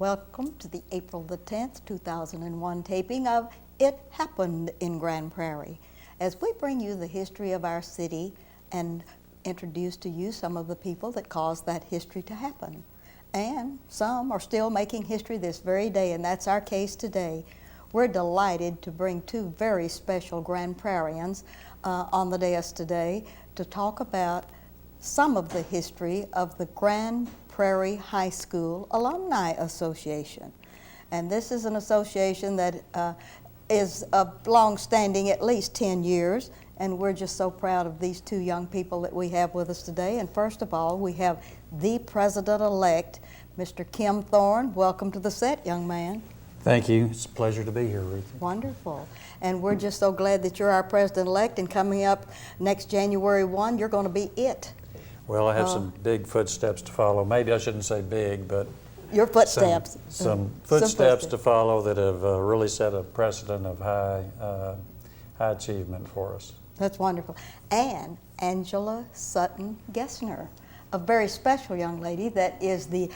Welcome to the April the 10th, 2001 taping of It Happened in Grand Prairie, as we bring you the history of our city and introduce to you some of the people that caused that history to happen. And some are still making history this very day, and that's our case today. We're delighted to bring two very special Grand Prairians on the dais today to talk about some of the history of the Grand Prairie High School Alumni Association. And this is an association that is long-standing, at least 10 years, and we're just so proud of these two young people that we have with us today. And first of all, we have the president-elect, Mr. Kim Thorne. Welcome to the set, young man. Thank you. It's a pleasure to be here, Ruthie. Wonderful. And we're just so glad that you're our president-elect, and coming up next January 1, you're going to be it. Well, I have some big footsteps to follow. Maybe I shouldn't say big, but your footsteps. Some footsteps to follow that have really set a precedent of high achievement for us. That's wonderful. And Angela Sutton Gessner, a very special young lady that is the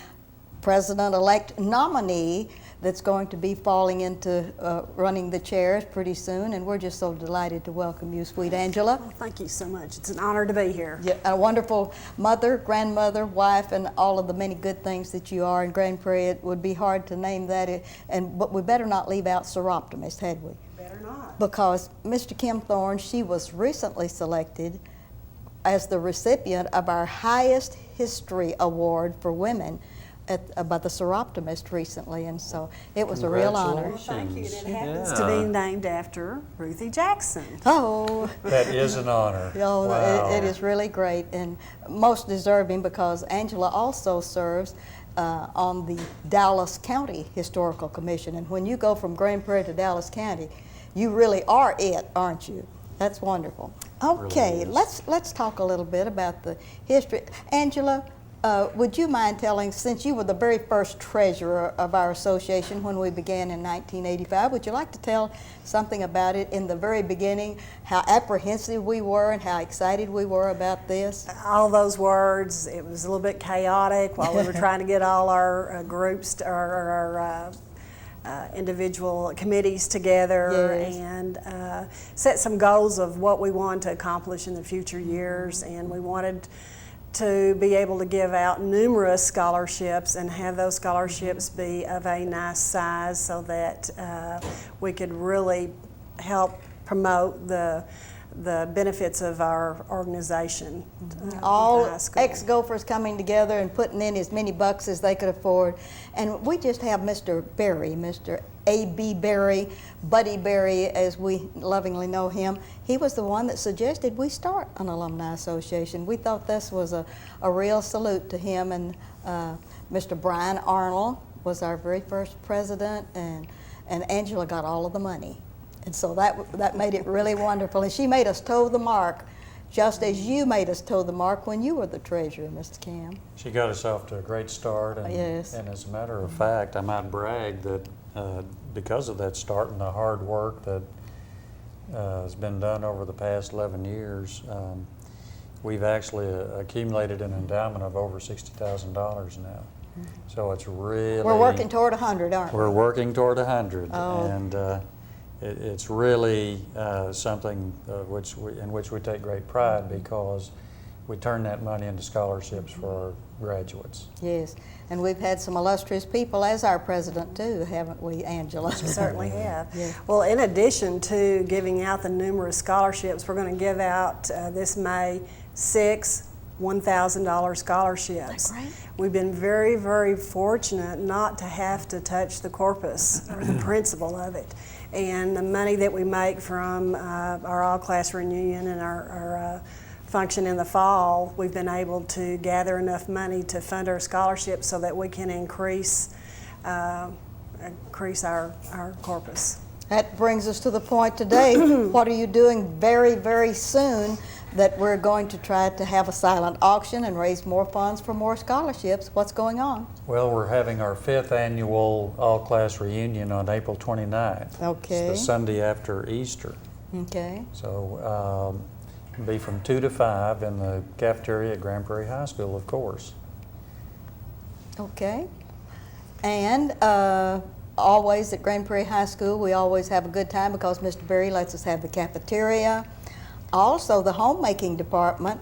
president-elect nominee that's going to be falling into running the chairs pretty soon, and we're just so delighted to welcome you, sweet Angela. Well, thank you so much. It's an honor to be here. Yeah, a wonderful mother, grandmother, wife, and all of the many good things that you are in Grand Prairie. It would be hard to name that, but we better not leave out Seroptimist, had we? Better not. Because Mr. Kim Thorne, she was recently selected as the recipient of our highest history award for women by the Seroptimist recently, and so it was a real honor. Well, thank you. And it happens to be named after Ruthie Jackson. Oh, that is an honor. Oh, wow. It is really great and most deserving, because Angela also serves on the Dallas County Historical Commission, and when you go from Grand Prairie to Dallas County, you really are it, aren't you? That's wonderful. Okay, really let's talk a little bit about the history. Angela, would you mind telling, since you were the very first treasurer of our association when we began in 1985, would you like to tell something about it in the very beginning, how apprehensive we were and how excited we were about this? All those words, it was a little bit chaotic while we were trying to get all our groups, our individual committees together. Yes. And set some goals of what we wanted to accomplish in the future years, and we wanted to be able to give out numerous scholarships and have those scholarships be of a nice size so that we could really help promote the benefits of our organization. All ex-Gophers coming together and putting in as many bucks as they could afford. And we just have Mr. Berry, Mr. A.B. Berry, Buddy Berry, as we lovingly know him. He was the one that suggested we start an alumni association. We thought this was a real salute to him, and Mr. Brian Arnold was our very first president, and Angela got all of the money. And so that made it really wonderful. And she made us toe the mark, just as you made us toe the mark when you were the treasurer, Mr. Kim. She got us off to a great start, and, yes. And as a matter of fact, I might brag that because of that start and the hard work that has been done over the past 11 years, we've actually accumulated an endowment of over $60,000 now. So it's really... We're working toward 100, aren't we? We're working toward 100, oh. And it's really something in which we take great pride, because we turn that money into scholarships for our graduates. Yes, and we've had some illustrious people as our president too, haven't we, Angela? We certainly have. Yes. Well, in addition to giving out the numerous scholarships, we're going to give out this May 6 $1,000 scholarships. Great. We've been very, very fortunate not to have to touch the corpus or the principle of it. And the money that we make from our all-class reunion and our function in the fall, we've been able to gather enough money to fund our scholarships so that we can increase our corpus. That brings us to the point today. What are you doing very, very soon that we're going to try to have a silent auction and raise more funds for more scholarships? What's going on? Well, we're having our 5th annual all-class reunion on April 29th. Okay. It's the Sunday after Easter. Okay. So it'll be from 2 to 5 in the cafeteria at Grand Prairie High School, of course. Okay. And always at Grand Prairie High School, we always have a good time because Mr. Berry lets us have the cafeteria. Also, the homemaking department,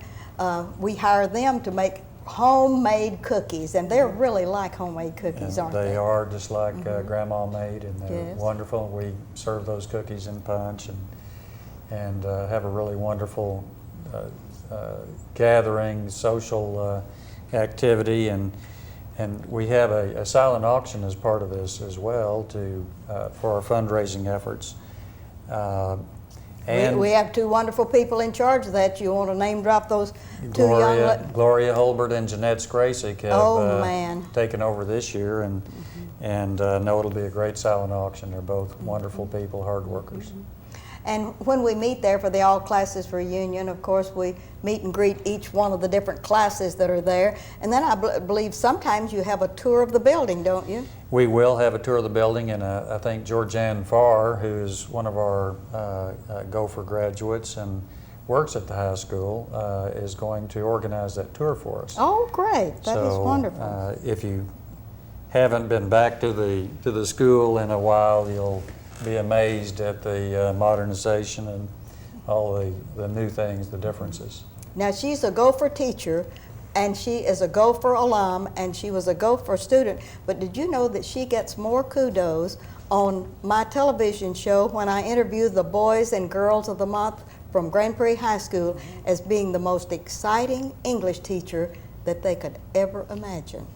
we hire them to make homemade cookies, and they're really like homemade cookies, aren't they? They are just like Grandma made, and they're Yes. wonderful. We serve those cookies in punch and have a really wonderful gathering, social activity, and we have a silent auction as part of this as well for our fundraising efforts. And We have two wonderful people in charge of that. You want to name drop those two young Gloria Holbert and Jeanette Skrasik have Oh, man. taken over this year, and know it'll be a great silent auction. They're both wonderful people, hard workers. And when we meet there for the all classes reunion, of course, we meet and greet each one of the different classes that are there. And then I believe sometimes you have a tour of the building, don't you? We will have a tour of the building, and I think Georgianne Farr, who's one of our Gopher graduates and works at the high school, is going to organize that tour for us. Oh, great. That is wonderful. If you haven't been back to the school in a while, you'll be amazed at the modernization and all the new things, the differences. Now, she's a Gopher teacher, and she is a Gopher alum, and she was a Gopher student. But did you know that she gets more kudos on my television show when I interview the boys and girls of the month from Grand Prairie High School as being the most exciting English teacher that they could ever imagine?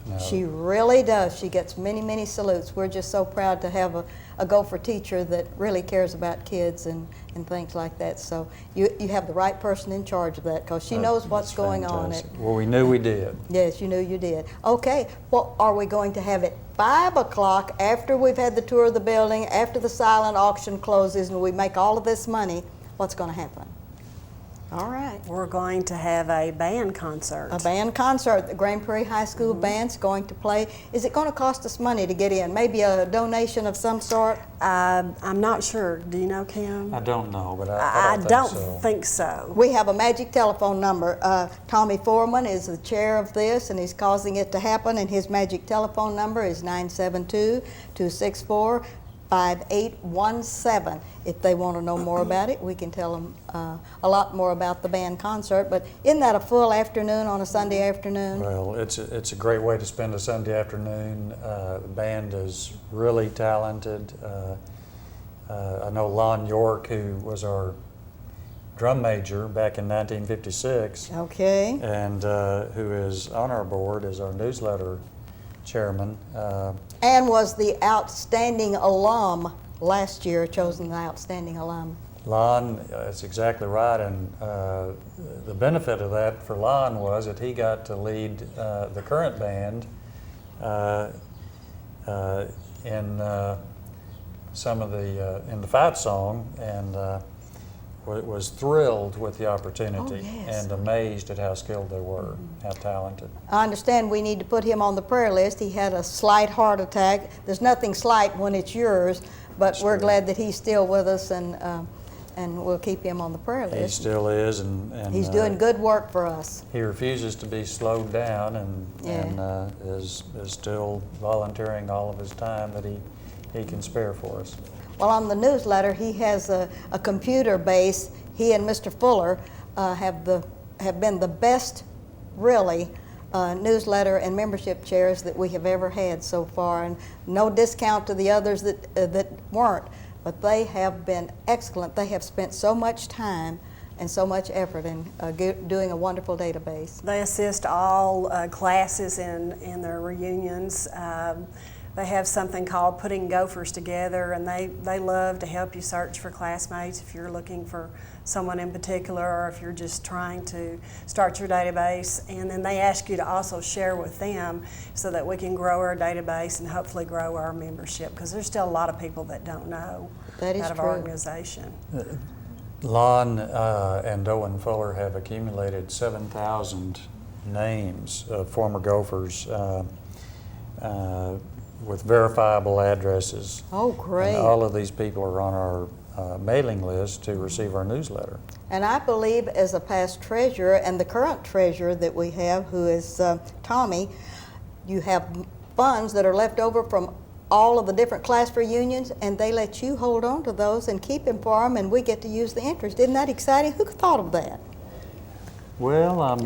No. She really does. She gets many, many salutes. We're just so proud to have a Gopher teacher that really cares about kids and things like that. So you have the right person in charge of that because she knows what's That's going on. fantastic. Well, we knew we did. Yes, you knew you did. Okay, well, are we going to have it 5 o'clock after we've had the tour of the building, after the silent auction closes and we make all of this money? What's going to happen? All right. We're going to have a band concert. A band concert. The Grand Prairie High School band's going to play. Is it going to cost us money to get in? Maybe a donation of some sort? I'm not sure. Do you know, Kim? I don't know, but I don't don't think so. think so. We have a magic telephone number. Tommy Foreman is the chair of this, and he's causing it to happen, and his magic telephone number is 972-264-5817. If they want to know more about it, we can tell them a lot more about the band concert. But isn't that a full afternoon on a Sunday afternoon? Well, it's a great way to spend a Sunday afternoon. The band is really talented. I know Lon York, who was our drum major back in 1956, Okay. and who is on our board as our newsletter chairman. And was the outstanding alum last year, chosen the outstanding alum. Lon, that's exactly right, and the benefit of that for Lon was that he got to lead the current band in some of in the fight song, and was thrilled with the opportunity yes. and amazed at how skilled they were, how talented. I understand we need to put him on the prayer list. He had a slight heart attack. There's nothing slight when it's yours, but we're glad that he's still with us, and we'll keep him on the prayer list. He still is, and He's doing good work for us. He refuses to be slowed down, and is still volunteering all of his time that he can spare for us. Well, on the newsletter, he has a computer base. He and Mr. Fuller have been the best, really, newsletter and membership chairs that we have ever had so far, and no discount to the others that weren't, but they have been excellent. They have spent so much time and so much effort in doing a wonderful database. They assist all classes in their reunions. They have something called Putting Gophers Together, and they love to help you search for classmates if you're looking for someone in particular, or if you're just trying to start your database. And then they ask you to also share with them so that we can grow our database and hopefully grow our membership, because there's still a lot of people that don't know That is about true. our organization. Lon and Owen Fuller have accumulated 7,000 names of former Gophers with verifiable addresses. Oh, great. And all of these people are on our mailing list to receive our newsletter. And I believe as a past treasurer and the current treasurer that we have, who is Tommy, you have funds that are left over from all of the different class reunions, and they let you hold on to those and keep them for them, and we get to use the interest. Isn't that exciting? Who thought of that? Well, Well,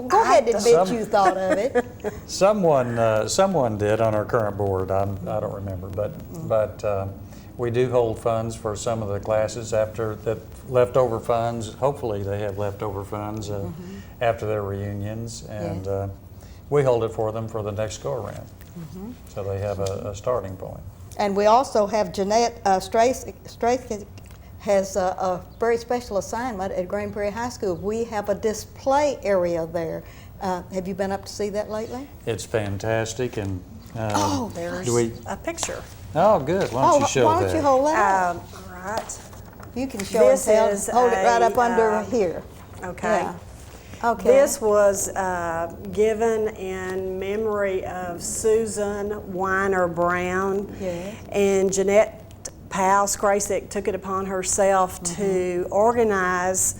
go ahead and admit you thought of it. someone did on our current board. I don't remember, but we do hold funds for some of the classes after that, leftover funds. Hopefully, they have leftover funds after their reunions, and we hold it for them for the next go around. So they have a starting point. And we also have Jeanette Straith has a very special assignment at Grand Prairie High School. We have a display area there. Have you been up to see that lately? It's fantastic, and There's do we? a picture. Oh, good. Why don't you show why don't that? you hold that? All right. You can show This and tell. is Hold it right up a, under here. Okay. Yeah. Okay. This was given in memory of Susan Weiner Brown. Yes. And Jeanette Powell Skrasik took it upon herself to organize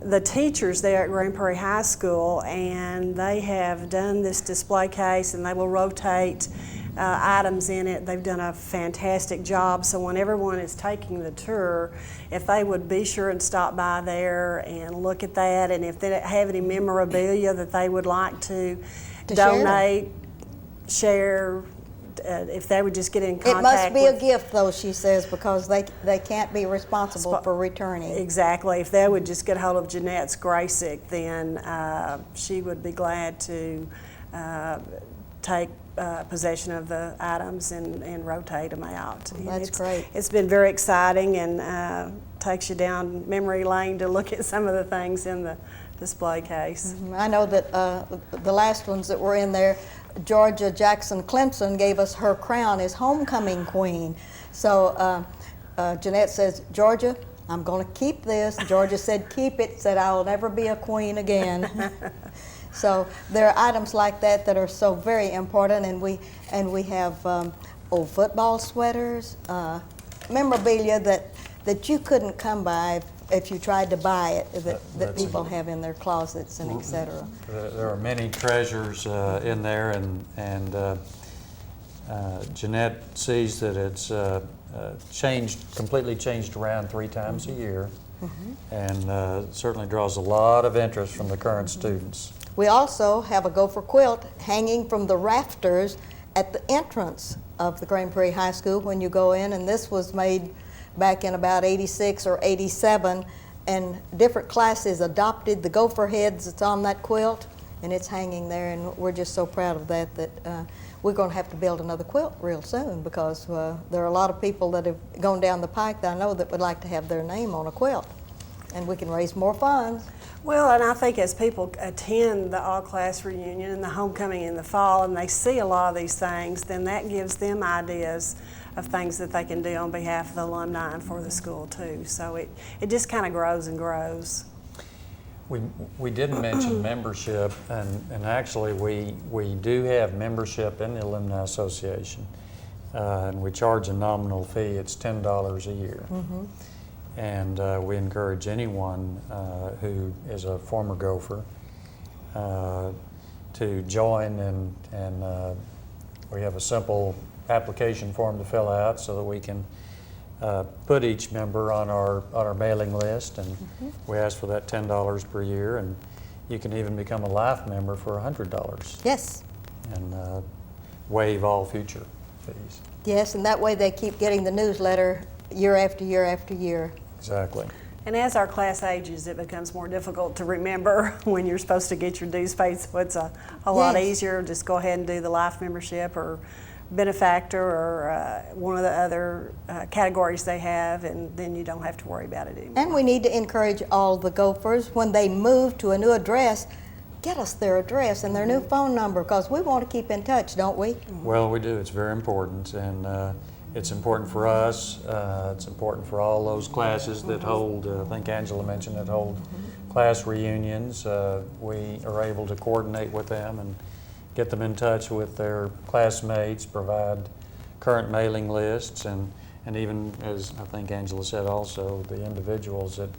the teachers there at Grand Prairie High School, and they have done this display case, and they will rotate items in it. They've done a fantastic job. So when everyone is taking the tour, if they would be sure and stop by there and look at that, and if they have any memorabilia that they would like to donate, share, if they would just get in contact. It must be a with- gift, though, she says, because they can't be responsible for returning. Exactly. If they would just get hold of Jeanette Skrasik, then she would be glad to take possession of the items and rotate them out. And That's great. It's been very exciting, and takes you down memory lane to look at some of the things in the display case. I know that the last ones that were in there, Georgia Jackson Clemson gave us her crown as homecoming queen. So Jeanette says, Georgia, I'm going to keep this. Georgia said, keep it, said, I'll never be a queen again. So there are items like that that are so very important, and we have old football sweaters, memorabilia that you couldn't come by if you tried to buy it, that people have in their closets and et cetera. There are many treasures in there, and Jeanette sees that it's completely changed around 3 times a year, and certainly draws a lot of interest from the current students. We also have a gopher quilt hanging from the rafters at the entrance of the Grand Prairie High School when you go in, and this was made back in about 86 or 87, and different classes adopted the gopher heads that's on that quilt, and it's hanging there, and we're just so proud of that we're going to have to build another quilt real soon, because there are a lot of people that have gone down the pike that I know that would like to have their name on a quilt, and we can raise more funds. Well, and I think as people attend the all-class reunion and the homecoming in the fall, and they see a lot of these things, then that gives them ideas of things that they can do on behalf of the alumni and for the school too. So it just kind of grows and grows. We didn't mention membership, and actually we do have membership in the Alumni Association, and we charge a nominal fee. It's $10 a year. And we encourage anyone who is a former Gopher to join, and we have a simple application form to fill out so that we can put each member on our mailing list, and we ask for that $10 per year, and you can even become a life member for $100. Yes. And waive all future fees. Yes, and that way they keep getting the newsletter year after year after year. Exactly. And as our class ages, it becomes more difficult to remember when you're supposed to get your dues paid, so it's a lot Yes. easier. Just go ahead and do the life membership or benefactor or one of the other categories they have, and then you don't have to worry about it anymore. And we need to encourage all the Gophers, when they move to a new address, get us their address and their new phone number, because we want to keep in touch, don't we? Well, we do. It's very important, and it's important for us. It's important for all those classes that hold, I think Angela mentioned, that hold class reunions. We are able to coordinate with them and get them in touch with their classmates, provide current mailing lists, and even, as I think Angela said also, the individuals that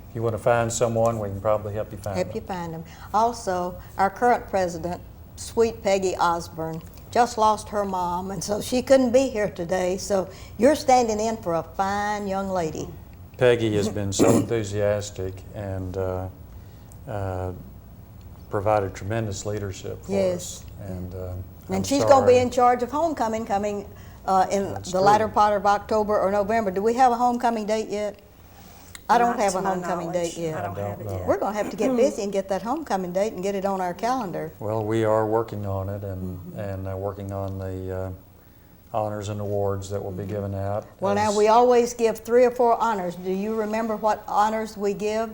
if you want to find someone, we can probably help you find them. Help you find them. Also, our current president, sweet Peggy Osborne, just lost her mom, and so she couldn't be here today. So you're standing in for a fine young lady. Peggy has been so enthusiastic and provided tremendous leadership for Yes. us. And And she's going to be in charge of homecoming coming in the latter part of October or November. Do we have a homecoming date yet? I don't Not have to a my homecoming knowledge. date yet. I don't have it yet. We're going to have to get busy and get that homecoming date and get it on our calendar. Well, we are working on it and working on the honors and awards that will be given out. Well, now we always give 3 or 4 honors. Do you remember what honors we give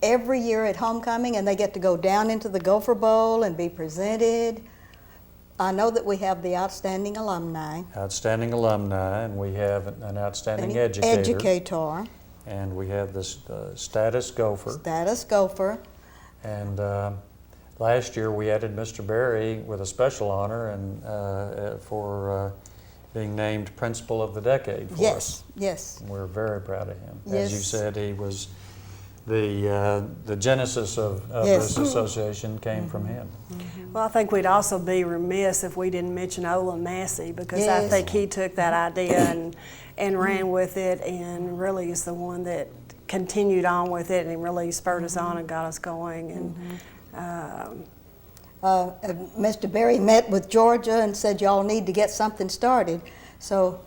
every year at homecoming? And they get to go down into the Gopher Bowl and be presented. I know that we have the outstanding alumni. Outstanding alumni, and we have an outstanding educator. And we have the status gopher. Status Gopher. And last year we added Mr. Berry with a special honor and for being named Principal of the Decade for us. Yes, yes. And we're very proud of him. Yes. As you said, he was the genesis of Yes. this association came from him. Well, I think we'd also be remiss if we didn't mention Olin Massey, because I Yes. think he took that idea and ran with it, and really is the one that continued on with it and really spurred us on and got us going. And Mr. Berry met with Georgia and said y'all need to get something started. So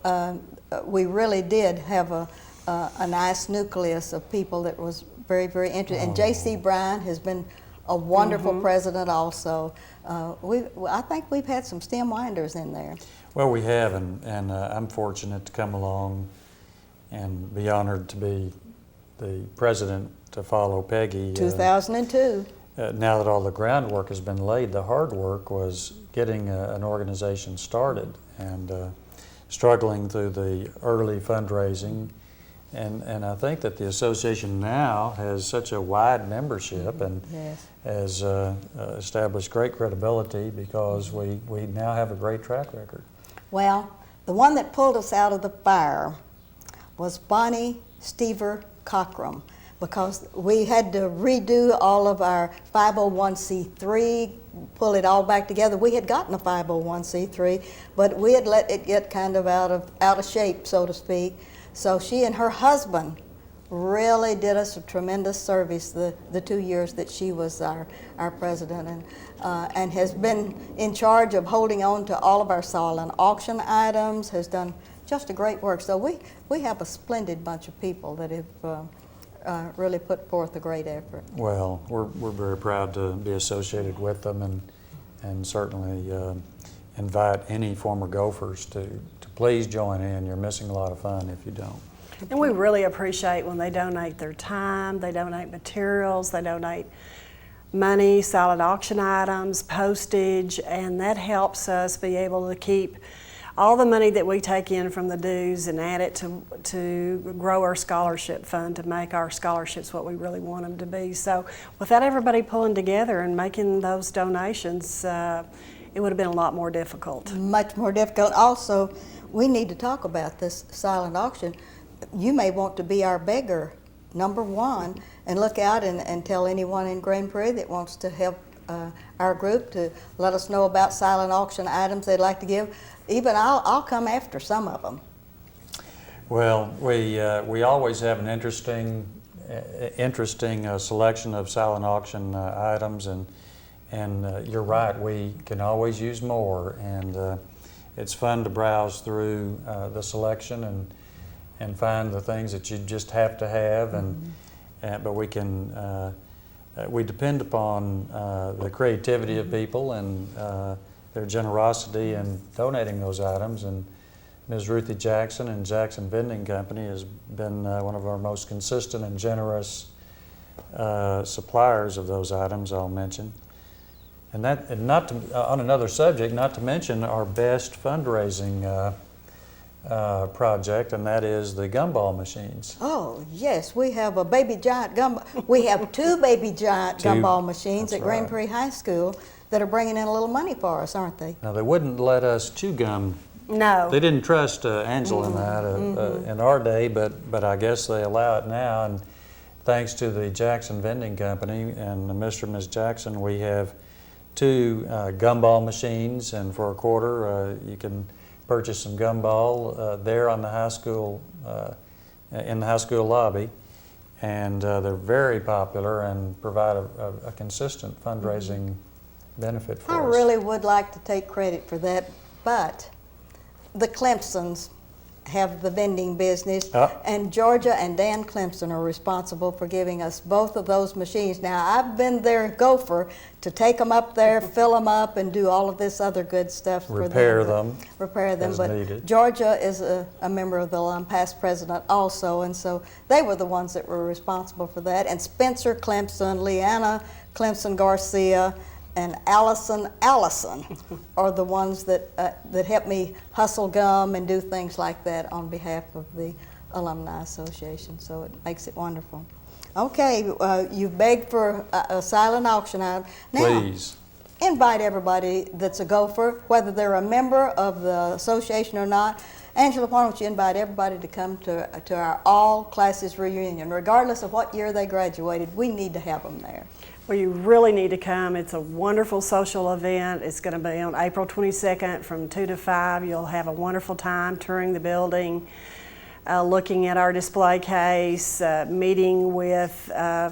we really did have a nice nucleus of people that was very, very interested. And J.C. Bryan has been a wonderful president also. I think we've had some stem winders in there. Well, we have, and I'm fortunate to come along and be honored to be the president to follow Peggy. 2002. Now that all the groundwork has been laid, the hard work was getting an organization started and struggling through the early fundraising. And I think that the association now has such a wide membership and Yes. has established great credibility because we now have a great track record. Well, the one that pulled us out of the fire was Bonnie Stever Cockrum, because we had to redo all of our 501c3, pull it all back together. We had gotten a 501c3, but we had let it get kind of out of shape, so to speak. So she and her husband really did us a tremendous service the 2 years that she was our president, and has been in charge of holding on to all of our silent auction items, has done just a great work. So we have a splendid bunch of people that have really put forth a great effort. Well, we're very proud to be associated with them and certainly invite any former Gophers to please join in. You're missing a lot of fun if you don't. And we really appreciate when they donate their time, they donate materials, they donate money, silent auction items, postage, and that helps us be able to keep all the money that we take in from the dues and add it to grow our scholarship fund, to make our scholarships what we really want them to be. So without everybody pulling together and making those donations, it would have been a lot more difficult. Much more difficult. Also, we need to talk about this silent auction. You may want to be our beggar, number one, and look out and tell anyone in Grand Prairie that wants to help our group to let us know about silent auction items they'd like to give. Even I'll come after some of them. Well, we always have an interesting selection of silent auction items, and you're right, we can always use more, and it's fun to browse through the selection and find the things that you just have to have, but we depend upon the creativity of people and their generosity in donating those items. And Ms. Ruthie Jackson and Jackson Vending Company has been one of our most consistent and generous suppliers of those items, I'll mention. And on another subject, not to mention our best fundraising project, and that is the gumball machines. Oh, yes, we have a baby giant gumball. We have 2 baby giant gumball machines at Grand Prairie High School that are bringing in a little money for us, aren't they? Now, they wouldn't let us chew gum. No. They didn't trust Angela in that in our day, but I guess they allow it now. And thanks to the Jackson Vending Company and Mr. and Ms. Jackson, we have 2 gumball machines, and for a quarter you can purchase some gumball there on the high school, in the high school lobby. And they're very popular and provide a consistent fundraising benefit for I us. really would like to take credit for that, but the Clemsons have the vending business, and Georgia and Dan Clemson are responsible for giving us both of those machines. Now, I've been their gopher to take them up there, fill them up, and do all of this other good stuff for them. Repair them. as But needed. Georgia is a member of the alum, past president also, and so they were the ones that were responsible for that. And Spencer Clemson, Leanna Clemson Garcia, and Allison are the ones that help me hustle gum and do things like that on behalf of the Alumni Association. So it makes it wonderful. Okay, you've begged for a silent auction item. Now, Please. invite everybody that's a gopher, whether they're a member of the association or not. Angela, why don't you invite everybody to come to our all classes reunion, regardless of what year they graduated. We need to have them there. Well, you really need to come. It's a wonderful social event. It's going to be on April 22nd from 2 to 5. You'll have a wonderful time touring the building, looking at our display case, meeting with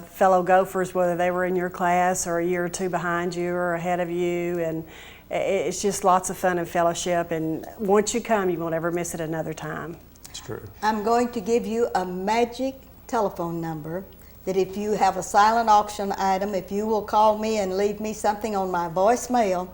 fellow gophers, whether they were in your class or a year or two behind you or ahead of you. And it's just lots of fun and fellowship. And once you come, you won't ever miss it another time. It's true. I'm going to give you a magic telephone number that if you have a silent auction item, if you will call me and leave me something on my voicemail,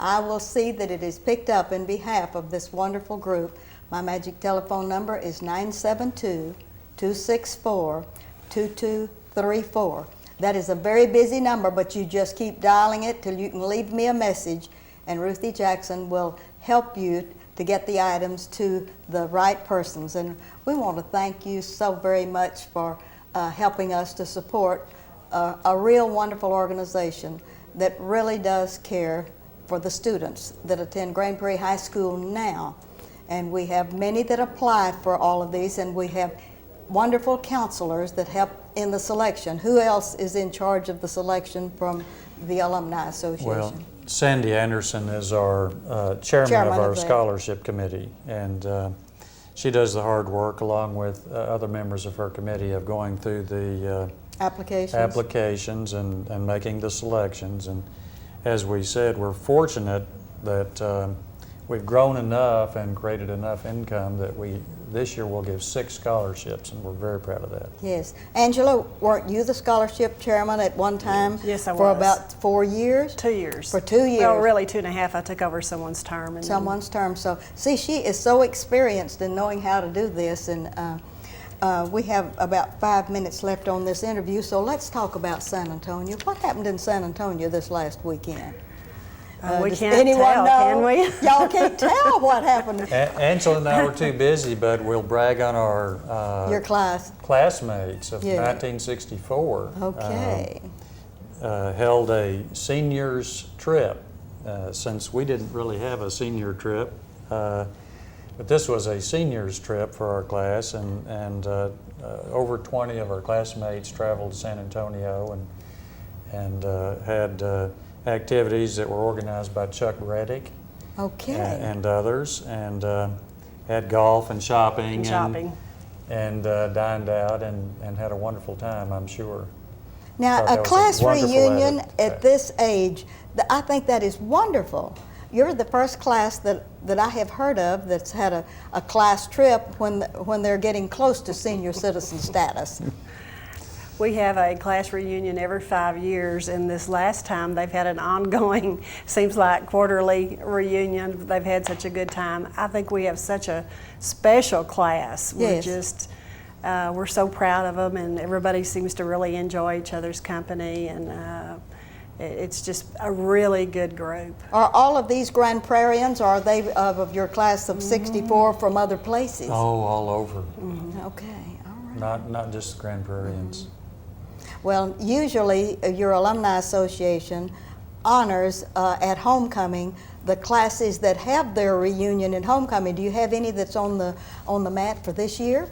I will see that it is picked up in behalf of this wonderful group. My magic telephone number is 972-264-2234. That is a very busy number, but you just keep dialing it till you can leave me a message, and Ruthie Jackson will help you to get the items to the right persons. And we want to thank you so very much for helping us to support a real wonderful organization that really does care for the students that attend Grand Prairie High School now. And we have many that apply for all of these, and we have wonderful counselors that help in the selection. Who else is in charge of the selection from the Alumni Association? Well, Sandy Anderson is our chairman of our scholarship committee, and she does the hard work along with other members of her committee of going through the applications and making the selections. And as we said, we're fortunate that we've grown enough and created enough income that this year we'll give 6 scholarships, and we're very proud of that. Yes. Angela, weren't you the scholarship chairman at one time? Yes, I was. For about 4 years? 2 years. For 2 years. Well, really 2.5. I took over someone's term. And Someone's term. So, see, she is so experienced in knowing how to do this, and we have about 5 minutes left on this interview, so let's talk about San Antonio. What happened in San Antonio this last weekend? We can't tell, can we? Y'all can't tell what happened. Angela and I were too busy, but we'll brag on our your classmates of 1964. Okay. Held a seniors trip, since we didn't really have a senior trip, but this was a seniors trip for our class, and over 20 of our classmates traveled to San Antonio and had activities that were organized by Chuck Reddick and others, and had golf and shopping and dined out and had a wonderful time, I'm sure. Now, a class reunion at this age, I think that is wonderful. You're the first class that I have heard of that's had a class trip when they're getting close to senior citizen status. We have a class reunion every 5 years, and this last time they've had an ongoing, seems like quarterly reunion. They've had such a good time. I think we have such a special class. Yes. We're so proud of them, and everybody seems to really enjoy each other's company, and it's just a really good group. Are all of these Grand Prairians, or are they of your class of 64 from other places? Oh, all over. Okay, all right. Not just Grand Prairians. Well, usually your Alumni Association honors at homecoming the classes that have their reunion at homecoming. Do you have any that's on the mat for this year?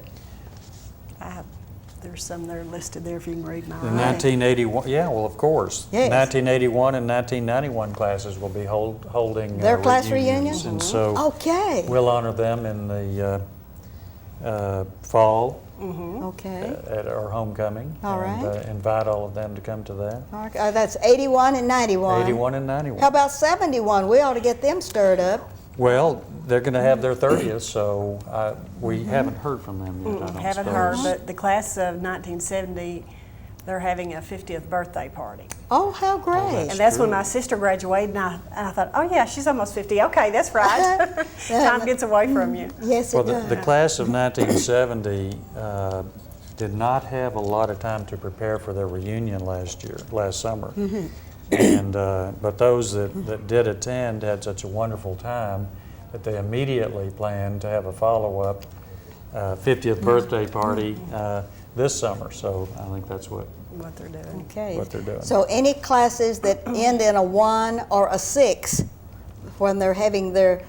There's some there listed there if you can read my The writing. 1981, yeah, well, of course. Yes. 1981 and 1991 classes will be holding Their class reunions. reunion? And so Okay. we'll honor them in the fall Okay. at our homecoming. All and right. invite all of them to come to that. Okay, that's 81 and 91. 81 and 91. How about 71? We ought to get them stirred up. Well, they're going to have their 30th, so we haven't heard from them yet, I don't Haven't suppose. heard, but the class of 1970, they're having a 50th birthday party. Oh, how great. that's- And that's when true. my sister graduated, and I thought, oh yeah, she's almost 50. Okay, that's right. Time gets away from you. Yes, Well, it does. the class of 1970 did not have a lot of time to prepare for their reunion last summer. And, but those that did attend had such a wonderful time that they immediately planned to have a follow-up 50th birthday party this summer. So I think that's what They're doing. Okay. what they're doing. So any classes that end in a 1 or a 6, when they're having their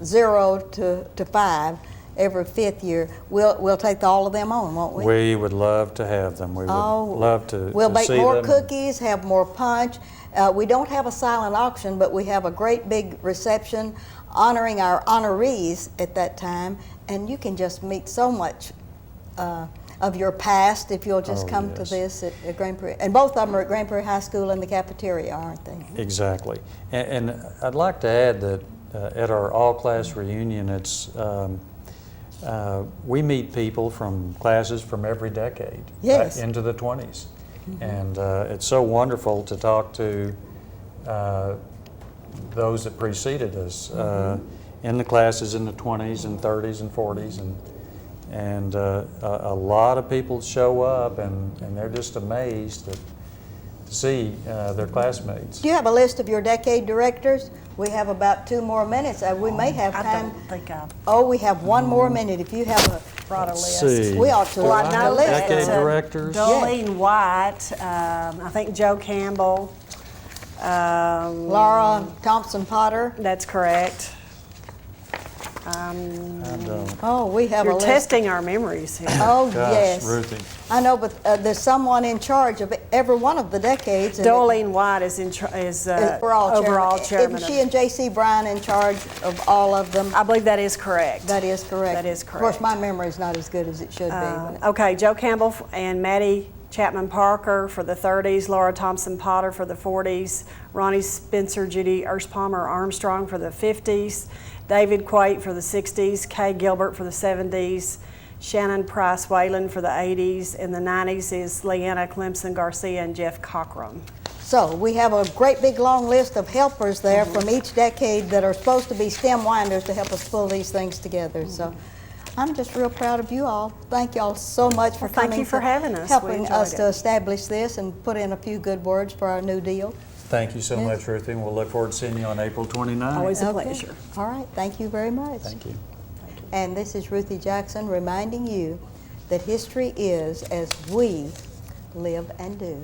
0 to 5 every 5th year, we'll take all of them on, won't we? We would love to have them. We would love to We'll to bake see more them. cookies, have more punch. We don't have a silent auction, but we have a great big reception honoring our honorees at that time, and you can just meet so much of your past if you'll just Oh, come to yes. this at Grand Prairie. And both of them are at Grand Prairie High School in the cafeteria, aren't they? Exactly. And I'd like to add that at our all-class reunion, it's we meet people from classes from every decade Yes. into the 20s. And it's so wonderful to talk to those that preceded us in the classes in the 20s and 30s and 40s. And a lot of people show up and they're just amazed to see their classmates. Do you have a list of your decade directors? We have about 2 more minutes. We may have I time. don't think I've Oh, we have 1 more minute. If you have a, brought a Let's list. see. we ought to. Well, I the know list. that Decade directors? Dolene White, I think Joe Campbell. Laura Thompson Potter. That's correct. I don't. Oh, we have a You're list. testing our memories here. Oh, Gosh, yes. Ruthie. I know, but there's someone in charge of every one of the decades. and Dolene White is overall chairman. Isn't she and J.C. Bryan in charge of all of them? I believe that is correct. That is correct. That is Of course, correct. my memory is not as good as it should be. but- Okay, Joe Campbell and Maddie Chapman Parker for the 30s, Laura Thompson Potter for the 40s, Ronnie Spencer, Judy Erspalmer Armstrong for the 50s, David Quate for the 60s, Kay Gilbert for the 70s, Shannon Price Whalen for the 80s, and the 90s is Leanna Clemson Garcia and Jeff Cockrum. So we have a great big long list of helpers there from each decade that are supposed to be stem winders to help us pull these things together. So I'm just real proud of you all. Thank you all so much for Well, thank coming. you for having us. We Helping enjoyed us it. to establish this and put in a few good words for our new deal. Thank you so much, Ruthie, and we'll look forward to seeing you on April 29th. Always a Okay. pleasure. All right, thank you very much. Thank you. And this is Ruthie Jackson reminding you that history is as we live and do.